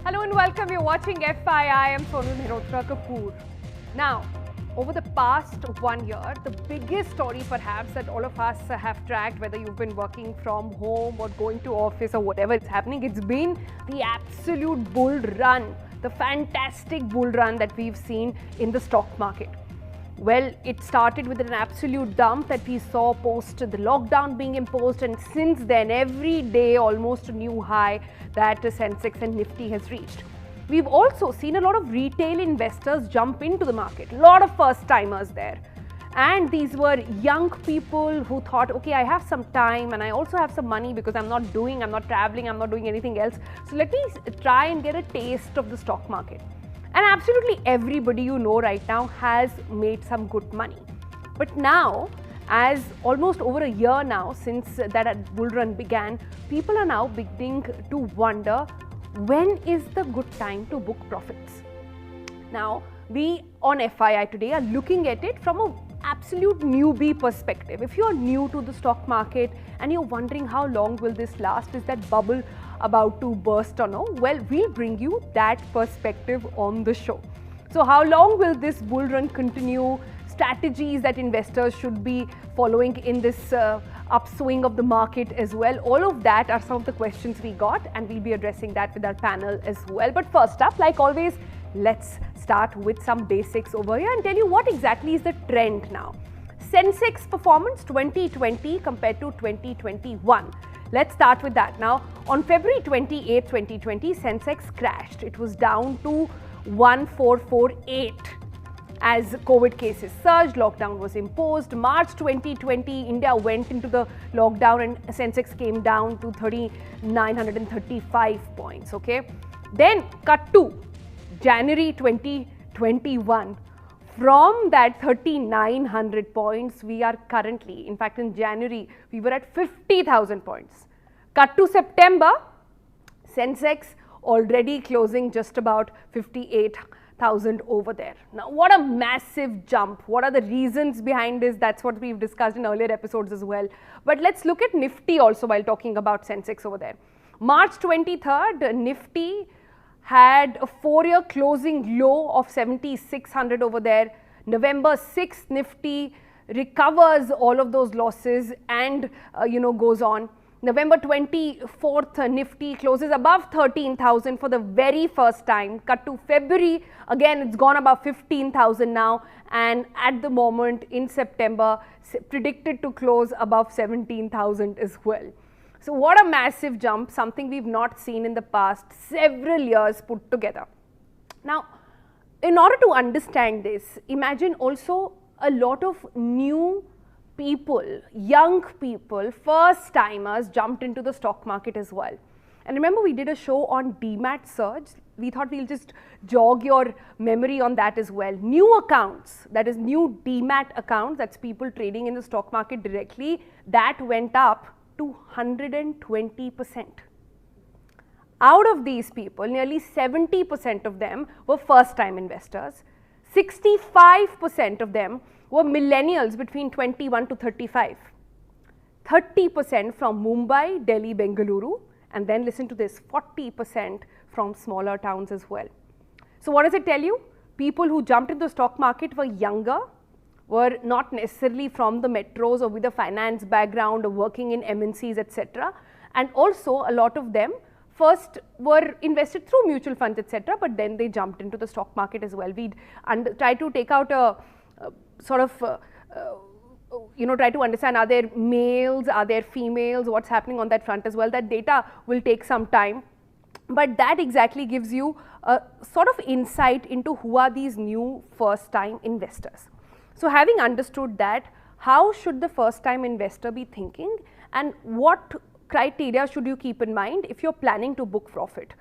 Hello and welcome. You're watching FYI. I'm Sonal Mehrotra Kapoor. Now, over the past 1 year, the biggest story perhaps that all of us have tracked, whether you've been working from home or going to office or whatever is happening, it's been the absolute bull run, the fantastic bull run that we've seen in the stock market. Well, it started with an absolute dump that we saw post the lockdown being imposed, and since then, every day almost a new high that Sensex and Nifty has reached. We've also seen a lot of retail investors jump into the market, a lot of first-timers there. And these were young people who thought, okay, I have some time and I also have some money because I'm not traveling, I'm not doing anything else. So let me try and get a taste of the stock market. And absolutely everybody you know right now has made some good money. But now, as almost over a year now since that bull run began, people are now beginning to wonder, when is the good time to book profits? Now, we on FYI today are looking at it from an absolute newbie perspective. If you're new to the stock market and you're wondering how long will this last, is that bubble about to burst or no? Well, we'll bring you that perspective on the show. So how long will this bull run continue? Strategies that investors should be following in this upswing of the market as well. All of that are some of the questions we got, and we'll be addressing that with our panel as well. But first up, like always, let's start with some basics over here and tell you what exactly is the trend now. Sensex performance 2020 compared to 2021. Let's start with that. Now, on February 28, 2020, Sensex crashed. It was down to 1448 as COVID cases surged, lockdown was imposed. March 2020, India went into the lockdown and Sensex came down to 3,935 points, okay? Then cut to January 2021. From that 3,900 points, we are currently, in fact in January, we were at 50,000 points. Cut to September, Sensex already closing just about 58,000 over there. Now, what a massive jump. What are the reasons behind this? That's what we've discussed in earlier episodes as well. But let's look at Nifty also while talking about Sensex over there. March 23rd, Nifty had a 4-year closing low of 7,600 over there. November 6th, Nifty recovers all of those losses and goes on. November 24th, Nifty closes above 13,000 for the very first time. Cut to February, again it's gone above 15,000 now, and at the moment in September predicted to close above 17,000 as well. So what a massive jump, something we've not seen in the past several years put together. Now, in order to understand this, imagine also a lot of new people, young people, first timers jumped into the stock market as well. And remember, we did a show on demat surge. We thought we'll just jog your memory on that as well. New accounts, that is new demat accounts, that's people trading in the stock market directly, that went up to 120%. Out of these people, nearly 70% of them were first-time investors. 65% of them were millennials between 21 to 35. 30% from Mumbai, Delhi, Bengaluru, and then listen to this, 40% from smaller towns as well. So what does it tell you? People who jumped into the stock market were younger, were not necessarily from the metros or with a finance background or working in MNCs, etc. And also a lot of them first were invested through mutual funds, etc. But then they jumped into the stock market as well. We'd try to take out a try to understand, are there males, are there females, what's happening on that front as well. That data will take some time. But that exactly gives you a sort of insight into who are these new first-time investors. So having understood that, how should the first-time investor be thinking and what criteria should you keep in mind if you're planning to book profit?